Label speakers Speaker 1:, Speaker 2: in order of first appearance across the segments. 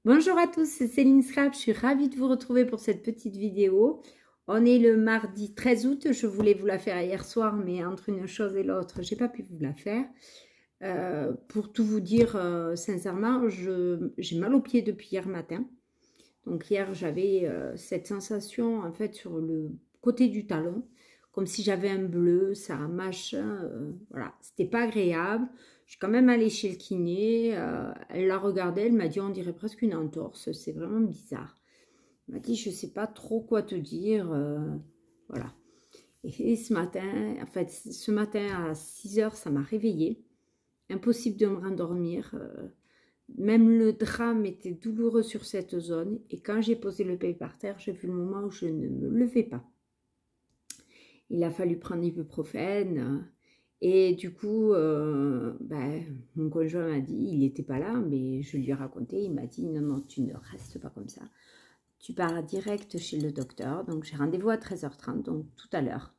Speaker 1: Bonjour à tous, c'est Céline Scrap, je suis ravie de vous retrouver pour cette petite vidéo. On est le mardi 13 août, je voulais vous la faire hier soir, mais entre une chose et l'autre, j'ai pas pu vous la faire. Pour tout vous dire sincèrement, j'ai mal aux pieds depuis hier matin. Donc hier, j'avais cette sensation en fait sur le côté du talon, comme si j'avais un bleu, ça machin, voilà, c'était pas agréable. Je suis quand même allée chez le kiné, elle l'a regardé, elle m'a dit on dirait presque une entorse, c'est vraiment bizarre. Elle m'a dit je sais pas trop quoi te dire, voilà. Et ce matin, en fait ce matin à 6 heures, ça m'a réveillée, impossible de me rendormir. Même le drame était douloureux sur cette zone. Et quand j'ai posé le pied par terre, j'ai vu le moment où je ne me levais pas. Il a fallu prendre l'ibuprofène. Et du coup, mon conjoint m'a dit, il n'était pas là, mais je lui ai raconté. Il m'a dit, non, non, tu ne restes pas comme ça. Tu pars direct chez le docteur. Donc, j'ai rendez-vous à 13h30, donc tout à l'heure.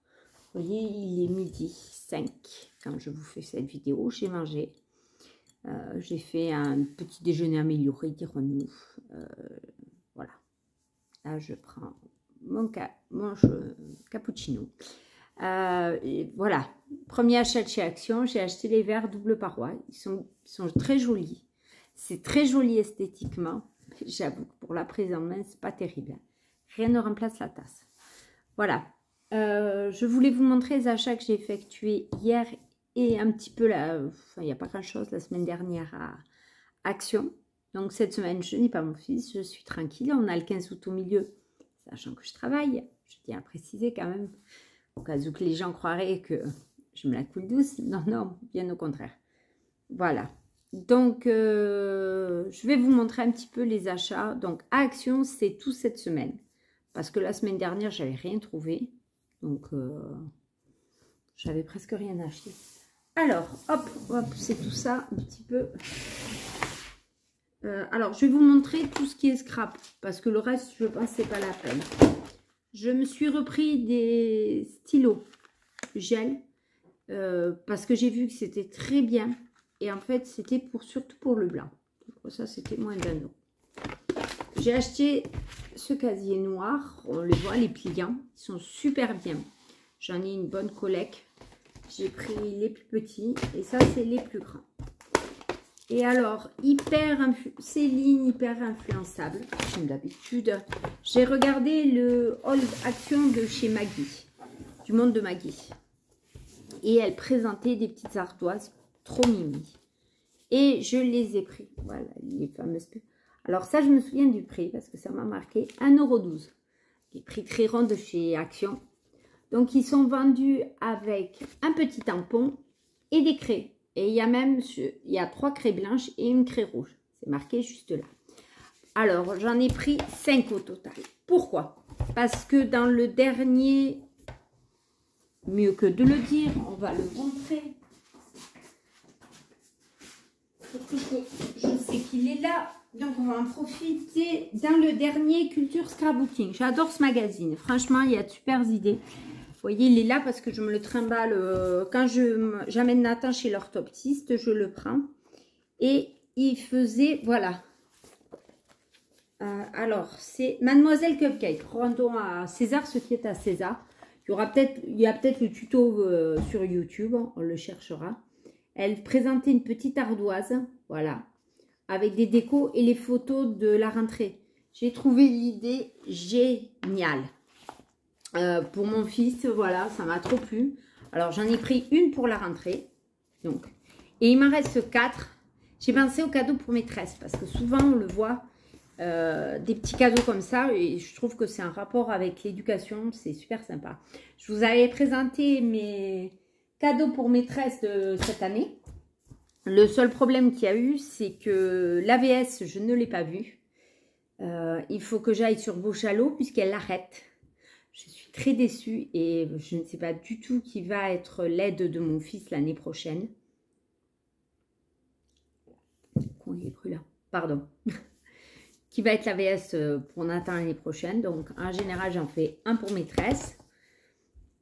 Speaker 1: Vous voyez, il est midi 5 quand je vous fais cette vidéo. J'ai mangé. J'ai fait un petit déjeuner amélioré, dirons-nous. Voilà. Là, je prends mon cappuccino. Voilà. Premier achat de chez Action, j'ai acheté les verres double paroi. Ils sont très jolis. C'est très joli esthétiquement. J'avoue que pour la prise en main, c'est pas terrible. Rien ne remplace la tasse. Voilà. Je voulais vous montrer les achats que j'ai effectués hier et un petit peu là, il n'y a pas grand chose la semaine dernière à Action. Donc cette semaine, je n'ai pas mon fils, je suis tranquille. On a le 15 août au milieu, sachant que je travaille. Je tiens à préciser quand même, au cas où que les gens croiraient que je me la coule douce. Non, non, bien au contraire. Voilà. Donc, je vais vous montrer un petit peu les achats. Donc, à Action, c'est tout cette semaine. Parce que la semaine dernière, j'avais rien trouvé. Donc, j'avais presque rien acheté. Alors, hop, hop, c'est tout ça un petit peu. Alors, je vais vous montrer tout ce qui est scrap. Parce que le reste, je pense que c'est pas la peine. Je me suis repris des stylos gel. Parce que j'ai vu que c'était très bien. Et en fait, c'était surtout pour le blanc. Donc, ça, c'était moins d'un euro. J'ai acheté ce casier noir. On les voit, les pliants. Ils sont super bien. J'en ai une bonne collecte. J'ai pris les plus petits. Et ça, c'est les plus grands. Et alors, Céline, hyper influençable. Comme d'habitude. J'ai regardé le haul action de chez Maggie. Du monde de Maggie. Et elle présentait des petites ardoises trop mimi. Et je les ai pris. Voilà, les fameuses. Alors ça, je me souviens du prix parce que ça m'a marqué 1,12 €. Les prix très ronds de chez Action. Donc, ils sont vendus avec un petit tampon et des craies. Et il y a 3 craies blanches et une craie rouge. C'est marqué juste là. Alors, j'en ai pris 5 au total. Pourquoi? Parce que dans le dernier, mieux que de le dire, on va le montrer. Je sais qu'il est là, donc on va en profiter. Dans le dernier Culture Scrapbooking, j'adore ce magazine. Franchement, il y a de super idées. Vous voyez, il est là parce que je me le trimballe. Quand j'amène Nathan chez l'orthoptiste, je le prends. Et il faisait, voilà. Alors, c'est Mademoiselle Cupcake. Rendons à César ce qui est à César. Il y a peut-être le tuto sur YouTube, on le cherchera. Elle présentait une petite ardoise, voilà, avec des décos et les photos de la rentrée. J'ai trouvé l'idée géniale. Pour mon fils, voilà, ça m'a trop plu. Alors, j'en ai pris une pour la rentrée. Donc, et il m'en reste 4. J'ai pensé aux cadeaux pour maîtresse parce que souvent, on le voit, des petits cadeaux comme ça. Et je trouve que c'est un rapport avec l'éducation. C'est super sympa. Je vous avais présenté mes cadeaux pour maîtresse de cette année. Le seul problème qu'il y a eu, c'est que l'AVS, je ne l'ai pas vu. Il faut que j'aille sur Beauchalot puisqu'elle l'arrête. Je suis très déçue et je ne sais pas du tout qui va être l'aide de mon fils l'année prochaine. Il est plus là. Pardon. Qui va être l'AVS pour Nathan l'année prochaine. Donc, en général, j'en fais un pour maîtresse,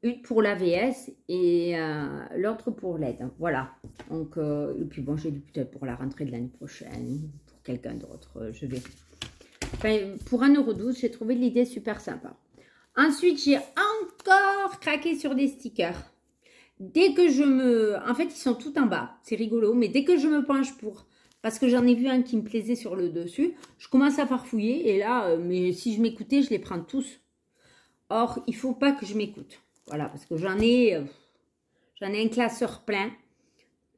Speaker 1: une pour l'AVS et l'autre pour l'aide. Voilà. Donc, et puis bon, j'ai du peut-être pour la rentrée de l'année prochaine, pour quelqu'un d'autre, je vais. Enfin, pour 1,12 €, j'ai trouvé l'idée super sympa. Ensuite, j'ai encore craqué sur des stickers. Dès que je me... En fait, ils sont tout en bas. C'est rigolo. Mais dès que je me penche pour... Parce que j'en ai vu un qui me plaisait sur le dessus, je commence à farfouiller. Et là, mais si je m'écoutais, je les prends tous. Or, il ne faut pas que je m'écoute. Voilà, parce que j'en ai un classeur plein.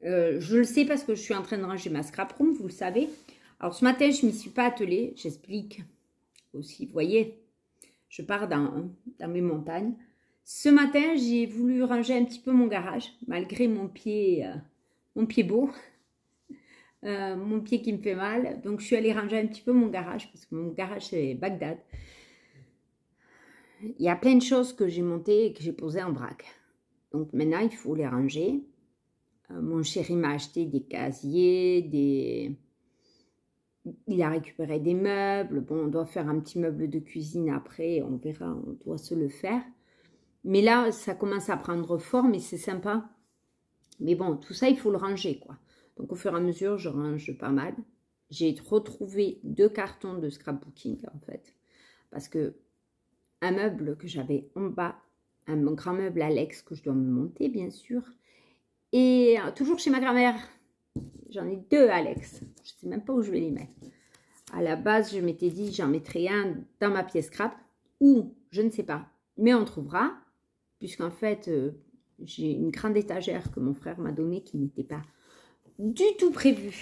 Speaker 1: Je le sais parce que je suis en train de ranger ma scrap room, vous le savez. Alors, ce matin, je ne m'y suis pas attelée. J'explique aussi, vous voyez, je pars dans mes montagnes. Ce matin, j'ai voulu ranger un petit peu mon garage, malgré mon pied beau, mon pied qui me fait mal. Donc, je suis allée ranger un petit peu mon garage, parce que mon garage, c'est Bagdad. Il y a plein de choses que j'ai montées et que j'ai posées en vrac. Donc, maintenant, il faut les ranger. Mon chéri m'a acheté des casiers, il a récupéré des meubles. Bon, on doit faire un petit meuble de cuisine après, on verra, on doit se le faire. Mais là, ça commence à prendre forme et c'est sympa. Mais bon, tout ça, il faut le ranger, quoi. Donc, au fur et à mesure, je range pas mal. J'ai retrouvé 2 cartons de scrapbooking, en fait. Parce que un meuble que j'avais en bas, un grand meuble Alex que je dois me monter, bien sûr. Et toujours chez ma grand-mère, j'en ai 2 Alex. Je ne sais même pas où je vais les mettre. À la base, je m'étais dit, j'en mettrai un dans ma pièce scrap. Ou, je ne sais pas, mais on trouvera. Puisqu'en fait, j'ai une grande étagère que mon frère m'a donnée qui n'était pas du tout prévue.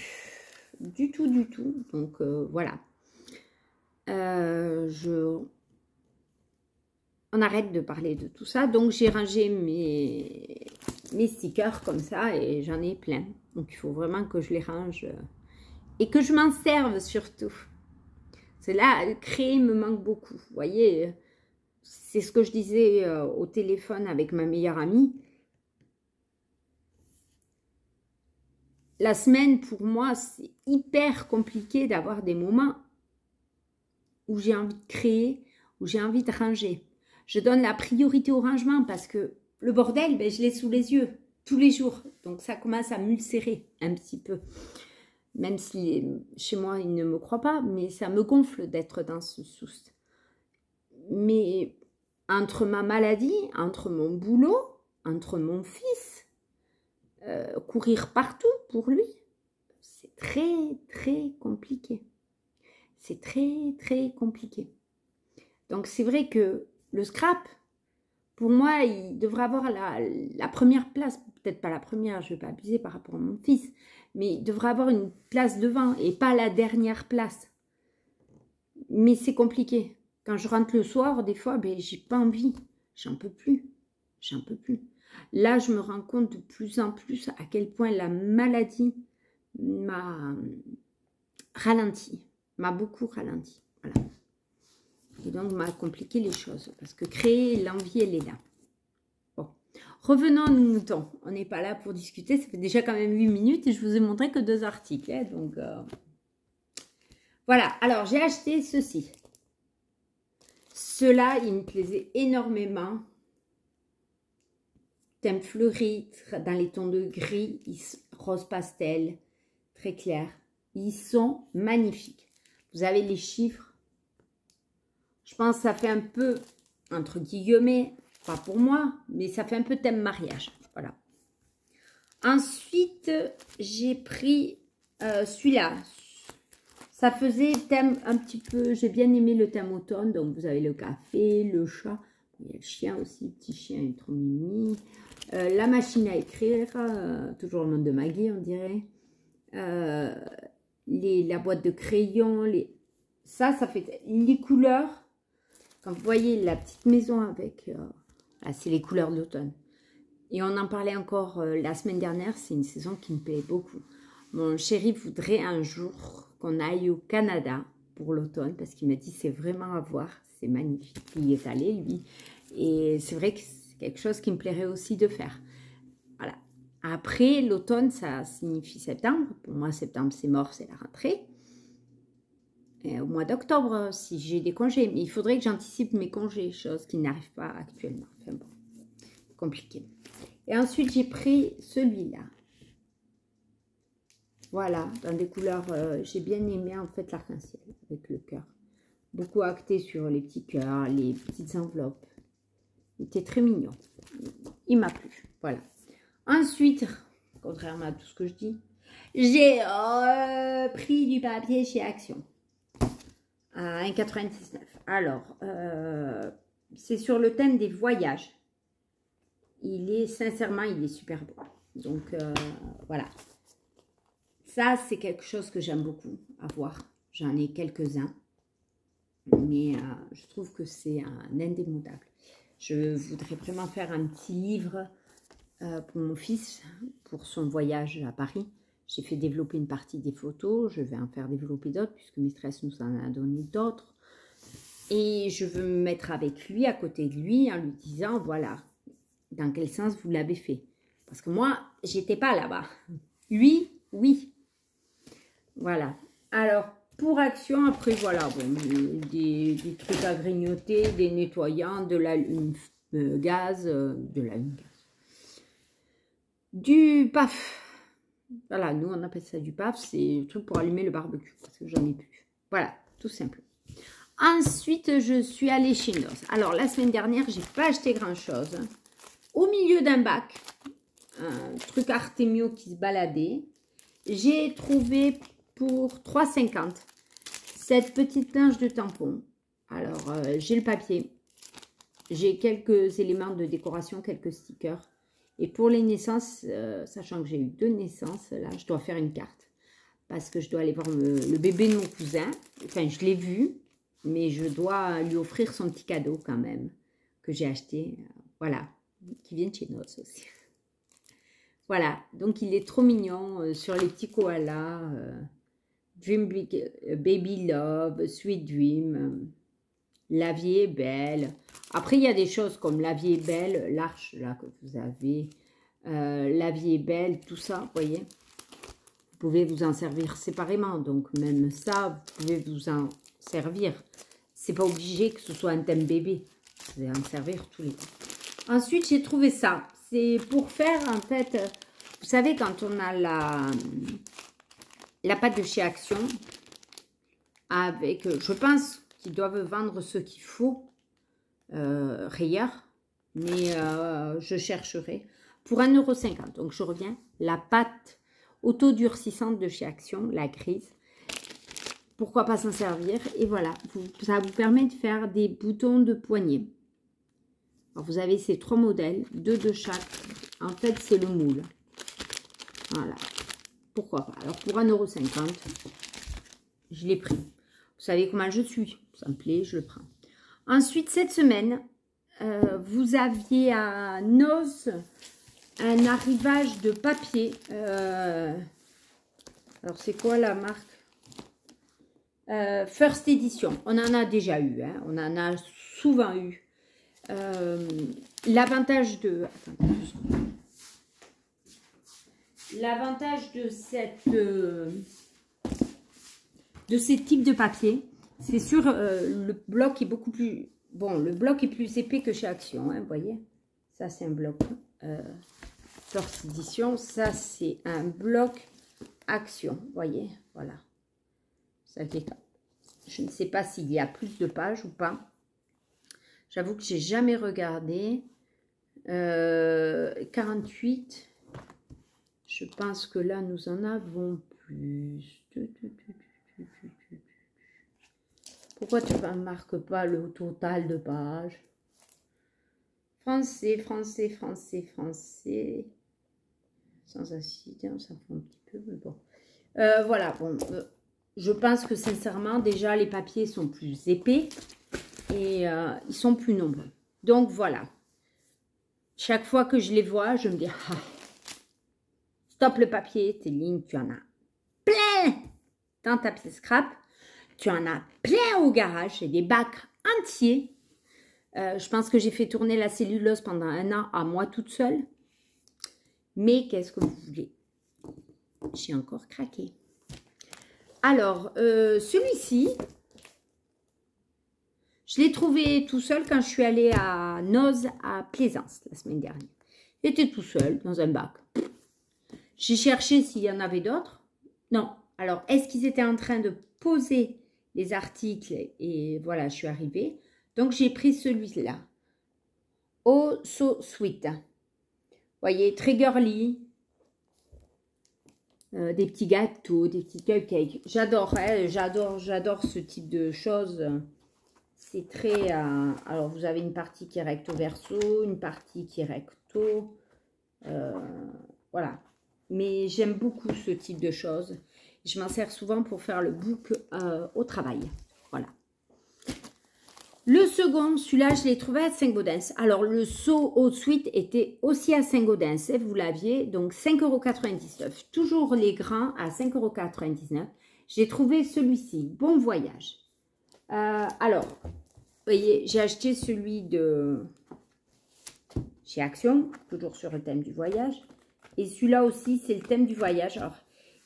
Speaker 1: Du tout, du tout. Donc, voilà. On arrête de parler de tout ça. Donc, j'ai rangé mes stickers comme ça et j'en ai plein. Donc, il faut vraiment que je les range et que je m'en serve surtout. C'est là, créer me manque beaucoup. Vous voyez, c'est ce que je disais au téléphone avec ma meilleure amie. La semaine, pour moi, c'est hyper compliqué d'avoir des moments où j'ai envie de créer, où j'ai envie de ranger. Je donne la priorité au rangement parce que le bordel, ben, je l'ai sous les yeux tous les jours. Donc, ça commence à m'ulcérer un petit peu. Même si chez moi, ils ne me croient pas, mais ça me gonfle d'être dans ce souci. Mais entre ma maladie, entre mon boulot, entre mon fils, courir partout pour lui, c'est très, très compliqué. C'est très, très compliqué. Donc, c'est vrai que le scrap, pour moi, il devrait avoir la première place. Peut-être pas la première, je ne vais pas abuser par rapport à mon fils. Mais il devrait avoir une place devant et pas la dernière place. Mais c'est compliqué. Quand je rentre le soir, des fois, ben, j'ai pas envie. J'en peux plus. J'en peux plus. Là, je me rends compte de plus en plus à quel point la maladie m'a ralenti. M'a beaucoup ralenti. Voilà. Et donc, m'a compliqué les choses. Parce que créer, l'envie, elle est là. Bon. Revenons à nos moutons. On n'est pas là pour discuter. Ça fait déjà quand même 8 minutes et je vous ai montré que 2 articles. Hein, donc, voilà. Alors, j'ai acheté ceci. Ceux-là, ils me plaisaient énormément. Thème fleuri, dans les tons de gris, rose pastel, très clair. Ils sont magnifiques. Vous avez les chiffres. Je pense que ça fait un peu, entre guillemets, pas pour moi, mais ça fait un peu thème mariage. Voilà. Ensuite, j'ai pris celui-là. Ça faisait thème un petit peu, j'ai bien aimé le thème automne. Donc, vous avez le café, le chat. Il y a le chien aussi, le petit chien, il est trop mimi. La machine à écrire, toujours le nom de Maggie, on dirait. La boîte de crayons. Ça fait les couleurs. Quand vous voyez la petite maison avec... c'est les couleurs de l'automne. Et on en parlait encore la semaine dernière. C'est une saison qui me plaît beaucoup. Mon chéri voudrait un jour qu'on aille au Canada pour l'automne. Parce qu'il m'a dit c'est vraiment à voir. C'est magnifique. Il y est allé, lui. Et c'est vrai que c'est quelque chose qui me plairait aussi de faire. Voilà. Après, l'automne, ça signifie septembre. Pour moi, septembre, c'est mort, c'est la rentrée. Et au mois d'octobre, si j'ai des congés. Mais il faudrait que j'anticipe mes congés, chose qui n'arrive pas actuellement. Enfin bon, compliqué. Et ensuite, j'ai pris celui-là. Voilà, dans des couleurs, j'ai bien aimé en fait l'arc-en-ciel avec le cœur. Beaucoup acté sur les petits cœurs, les petites enveloppes. Il était très mignon. Il m'a plu, voilà. Ensuite, contrairement à tout ce que je dis, j'ai pris du papier chez Action à 1,99 €. Alors, c'est sur le thème des voyages. Sincèrement, il est super beau. Donc, voilà. Ça, c'est quelque chose que j'aime beaucoup avoir. J'en ai quelques-uns. Mais je trouve que c'est un indémodable. Je voudrais vraiment faire un petit livre pour mon fils, pour son voyage à Paris. J'ai fait développer une partie des photos. Je vais en faire développer d'autres, puisque Mistress nous en a donné d'autres. Et je veux me mettre avec lui, à côté de lui, en lui disant, voilà, dans quel sens vous l'avez fait. Parce que moi, j'étais pas là-bas. Lui, oui. Voilà. Alors, pour Action, après, voilà, bon, des trucs à grignoter, des nettoyants, de l'allume gaz, du paf. Voilà, nous, on appelle ça du paf. C'est le truc pour allumer le barbecue, parce que j'en ai plus. Voilà, tout simple. Ensuite, je suis allée chez Noz. Alors, la semaine dernière, j'ai pas acheté grand-chose. Au milieu d'un bac, un truc Artemio qui se baladait, j'ai trouvé pour 3,50 € cette petite planche de tampon. Alors, j'ai le papier, j'ai quelques éléments de décoration, quelques stickers. Et pour les naissances, sachant que j'ai eu 2 naissances, là, je dois faire une carte. Parce que je dois aller voir le bébé de mon cousin. Enfin, je l'ai vu, mais je dois lui offrir son petit cadeau quand même, que j'ai acheté. Voilà, qui vient de chez Noz aussi. Voilà, donc il est trop mignon sur les petits koalas. Dream Big, Baby Love, Sweet Dream, La vie est belle. Après, il y a des choses comme La vie est belle, l'arche là que vous avez, La vie est belle, tout ça, vous voyez. Vous pouvez vous en servir séparément, donc même ça, vous pouvez vous en servir. C'est pas obligé que ce soit un thème bébé, vous pouvez en servir tous les deux. Ensuite, j'ai trouvé ça. C'est pour faire, en fait, vous savez, quand on a la pâte de chez Action, avec, je pense qu'ils doivent vendre ce qu'il faut, rayeur, mais je chercherai, pour 1,50 €. Donc, je reviens, la pâte auto-durcissante de chez Action, la grise. Pourquoi pas s'en servir? Et voilà, ça vous permet de faire des boutons de poignet. Alors, vous avez ces 3 modèles, 2 de chaque. En fait, c'est le moule. Voilà. Pourquoi pas? Alors, pour 1,50 €, je l'ai pris. Vous savez comment je suis. Ça me plaît, je le prends. Ensuite, cette semaine, vous aviez à Noz un arrivage de papier. Alors, c'est quoi la marque? First Edition. On en a déjà eu. Hein, on en a souvent eu. L'avantage de... L'avantage de ces types de papier, c'est sûr, le bloc est beaucoup plus... Bon, le bloc est plus épais que chez Action, hein, vous voyez. Ça, c'est un bloc First Edition. Ça, c'est un bloc Action, vous voyez. Voilà. Ça qui est... Je ne sais pas s'il y a plus de pages ou pas. J'avoue que j'ai jamais regardé. 48. Je pense que là, nous en avons plus. Pourquoi tu ne marques pas le total de pages? Français, français, français, français. Sans incident, ça fait un petit peu, mais bon. Voilà, bon. Je pense que sincèrement, déjà, les papiers sont plus épais et ils sont plus nombreux. Donc, voilà. Chaque fois que je les vois, je me dis, ah, stop le papier, tes lignes, tu en as plein dans ta pièce scrap. Tu en as plein au garage, j'ai des bacs entiers. Je pense que j'ai fait tourner la cellulose pendant 1 an à moi toute seule. Mais qu'est-ce que vous voulez? J'ai encore craqué. Alors, celui-ci, je l'ai trouvé tout seul quand je suis allée à Noz à Plaisance la semaine dernière. J'étais tout seul dans un bac. J'ai cherché s'il y en avait d'autres. Non. Alors, est-ce qu'ils étaient en train de poser les articles? Et voilà, je suis arrivée. Donc, j'ai pris celui-là. Oh, so sweet. Vous voyez, très girly. Des petits gâteaux, des petits cupcakes. J'adore, hein, j'adore ce type de choses. C'est très... alors, vous avez une partie qui est recto verso, une partie qui est recto. Voilà. Mais j'aime beaucoup ce type de choses. Je m'en sers souvent pour faire le book au travail. Voilà. Le second, celui-là, je l'ai trouvé à Saint-Gaudens. Alors, le So Haute Suite était aussi à Saint-Gaudens. Vous l'aviez, donc 5,99 €. Toujours les grains à 5,99 €. J'ai trouvé celui-ci. Bon voyage. Alors, vous voyez, j'ai acheté celui de chez Action, toujours sur le thème du voyage. Et celui-là aussi, c'est le thème du voyage. Alors,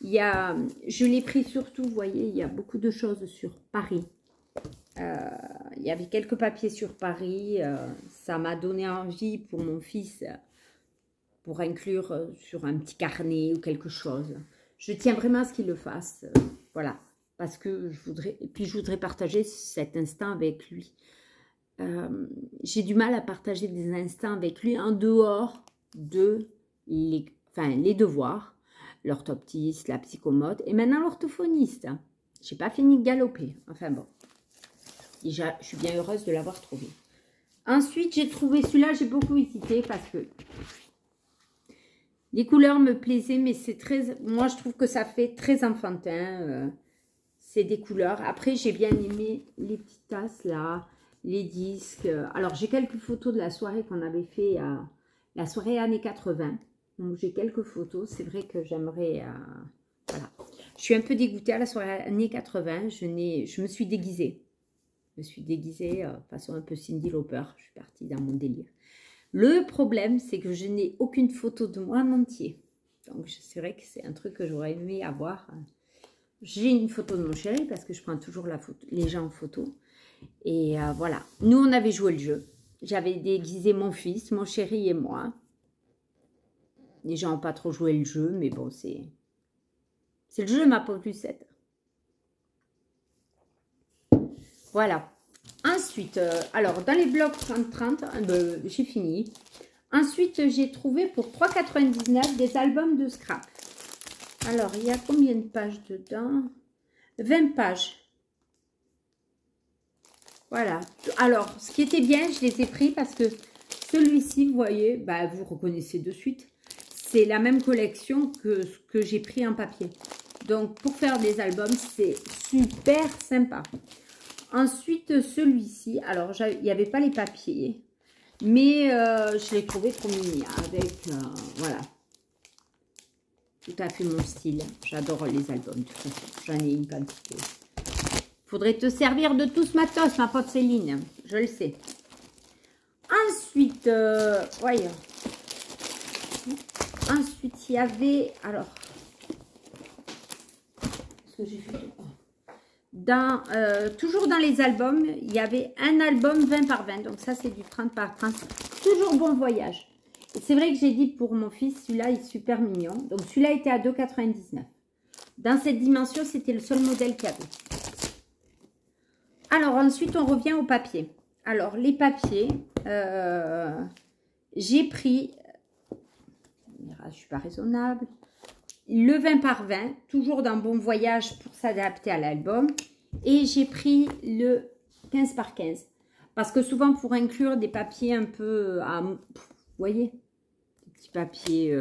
Speaker 1: je l'ai pris surtout, vous voyez, il y a beaucoup de choses sur Paris. Il y avait quelques papiers sur Paris. Ça m'a donné envie pour mon fils, pour inclure sur un petit carnet ou quelque chose. Je tiens vraiment à ce qu'il le fasse. Voilà. Parce que je voudrais partager cet instant avec lui. J'ai du mal à partager des instants avec lui en dehors de les devoirs, l'orthoptiste, la psychomote et maintenant l'orthophoniste. J'ai pas fini de galoper. Enfin bon. Déjà, je suis bien heureuse de l'avoir trouvé. Ensuite, j'ai trouvé celui-là, j'ai beaucoup hésité parce que les couleurs me plaisaient, mais c'est très... Moi, je trouve que ça fait très enfantin. C'est des couleurs. Après, j'ai bien aimé les petites tasses là, les disques. Alors, j'ai quelques photos de la soirée qu'on avait fait, la soirée années 80. Donc, j'ai quelques photos. C'est vrai que j'aimerais... voilà. Je suis un peu dégoûtée à la soirée années 80. Je me suis déguisée. Je me suis déguisée façon un peu Cyndi Lauper. Je suis partie dans mon délire. Le problème, c'est que je n'ai aucune photo de moi en entier. Donc, c'est vrai que c'est un truc que j'aurais aimé avoir. J'ai une photo de mon chéri parce que je prends toujours les gens en photo. Et voilà. Nous, on avait joué le jeu. J'avais déguisé mon fils, mon chéri et moi. Les gens n'ont pas trop joué le jeu, mais bon, c'est le jeu de ma pauvre Lucette. Voilà. Ensuite, alors, dans les blocs 30-30, j'ai fini. Ensuite, j'ai trouvé pour 3,99 € des albums de scrap. Alors, il y a combien de pages dedans? 20 pages. Voilà. Alors, ce qui était bien, je les ai pris parce que celui-ci, vous voyez, bah, vous reconnaissez de suite. C'est la même collection que ce que j'ai pris en papier. Donc, pour faire des albums, c'est super sympa. Ensuite, celui-ci, alors, il n'y avait pas les papiers, mais je l'ai trouvé trop mignon avec, voilà, tout à fait mon style. J'adore les albums, de toute façon, j'en ai une quantité. Faudrait te servir de tout ce matos, ma pote Céline, je le sais. Ensuite, voyons. Ensuite, il y avait, alors, ce que j'ai fait... toujours dans les albums, il y avait un album 20 par 20. Donc ça, c'est du 30 par 30. Toujours bon voyage. C'est vrai que j'ai dit pour mon fils, celui-là est super mignon. Donc celui-là était à 2,99 €. Dans cette dimension, c'était le seul modèle qu'il y avait. Alors ensuite, on revient au papier. Alors les papiers, j'ai pris, je ne suis pas raisonnable, le 20 par 20, toujours dans bon voyage pour s'adapter à l'album. Et j'ai pris le 15 par 15. Parce que souvent, pour inclure des papiers un peu, vous voyez, des petits papiers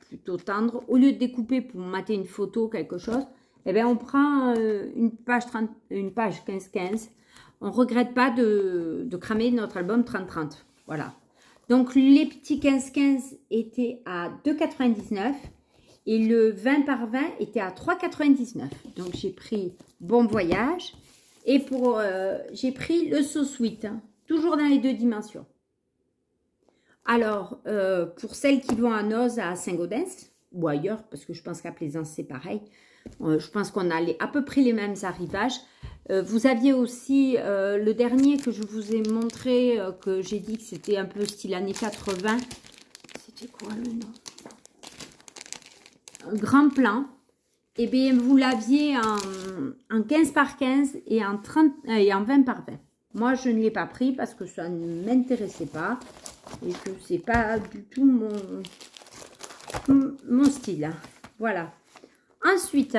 Speaker 1: plutôt tendres, au lieu de découper pour mater une photo, quelque chose, eh bien, on prend une page 15-15. On ne regrette pas de cramer notre album 30-30. Voilà. Donc, les petits 15-15 étaient à 2,99 € et le 20 par 20 était à 3,99 €. Donc, j'ai pris Bon Voyage et j'ai pris le So Sweet, hein, toujours dans les deux dimensions. Alors, pour celles qui vont à Noz, à Saint-Gaudens ou ailleurs, parce que je pense qu'à Plaisance, c'est pareil. Je pense qu'on a à peu près les mêmes arrivages. Vous aviez aussi le dernier que je vous ai montré, que j'ai dit que c'était un peu style années 80. C'était quoi le nom? Un grand plan. eh bien, vous l'aviez en 15 par 15 et en 20 par 20. Moi, je ne l'ai pas pris parce que ça ne m'intéressait pas et que c'est pas du tout mon style. Voilà. Ensuite,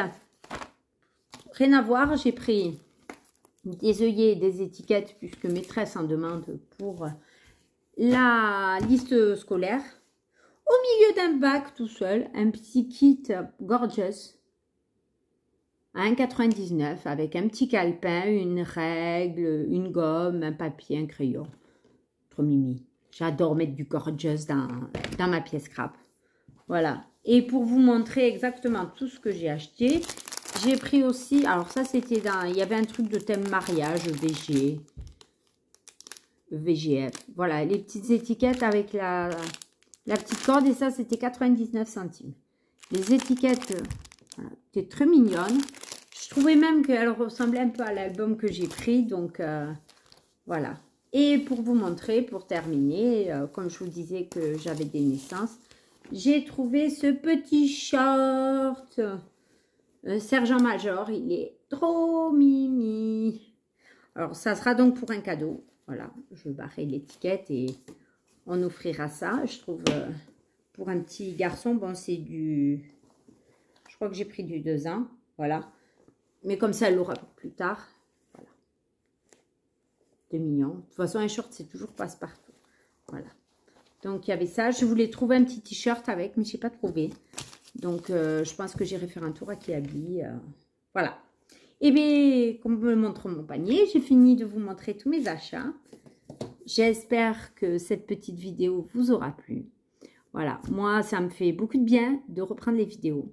Speaker 1: rien à voir, j'ai pris des œillets et des étiquettes puisque maîtresse en demande pour la liste scolaire. Au milieu d'un bac tout seul, un petit kit Gorgeous à 1,99 avec un petit calepin, une règle, une gomme, un papier, un crayon. Trop mimi. J'adore mettre du Gorgeous dans ma pièce scrap. Voilà. Et pour vous montrer exactement tout ce que j'ai acheté, j'ai pris aussi, alors ça c'était dans, il y avait un truc de thème mariage, VGF. Voilà, les petites étiquettes avec la petite corde et ça c'était 99 centimes. Les étiquettes, voilà, étaient très mignonnes. Je trouvais même qu'elles ressemblaient un peu à l'album que j'ai pris, donc voilà. Et pour vous montrer, pour terminer, comme je vous disais que j'avais des naissances, j'ai trouvé ce petit short Sergent-Major. Il est trop mimi. Alors, ça sera donc pour un cadeau. Voilà, je barrerai l'étiquette et on offrira ça. Je trouve pour un petit garçon, bon, c'est du... Je crois que j'ai pris du 2 ans. Voilà. Mais comme ça, elle l'aura pour plus tard. Voilà. 2 millions. De toute façon, un short, c'est toujours passe-partout. Voilà. Donc, il y avait ça. Je voulais trouver un petit t-shirt avec, mais je n'ai pas trouvé. Donc, je pense que j'irai faire un tour à Kiabi. Voilà. Et bien, comme me montre mon panier, j'ai fini de vous montrer tous mes achats. J'espère que cette petite vidéo vous aura plu. Voilà. Moi, ça me fait beaucoup de bien de reprendre les vidéos.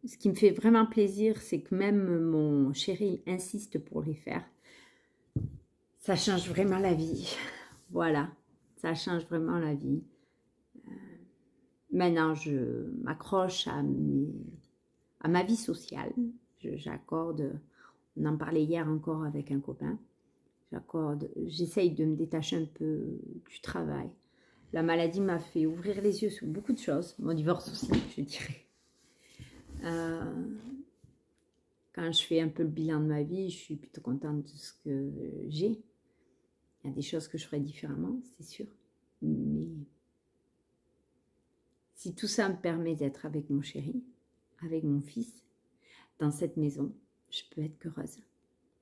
Speaker 1: Ce qui me fait vraiment plaisir, c'est que même mon chéri insiste pour les faire. Ça change vraiment la vie. Voilà, ça change vraiment la vie. Maintenant, je m'accroche à ma vie sociale. J'accorde, on en parlait hier encore avec un copain, j'essaye de me détacher un peu du travail. La maladie m'a fait ouvrir les yeux sur beaucoup de choses. Mon divorce aussi, je dirais. Quand je fais un peu le bilan de ma vie, je suis plutôt contente de ce que j'ai. Il y a des choses que je ferais différemment, c'est sûr. Mais si tout ça me permet d'être avec mon chéri, avec mon fils, dans cette maison, je peux être qu'heureuse.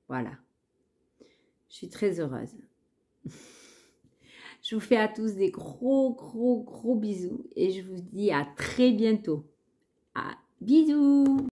Speaker 1: Voilà. Je suis très heureuse. Je vous fais à tous des gros bisous et je vous dis à très bientôt. Bisous!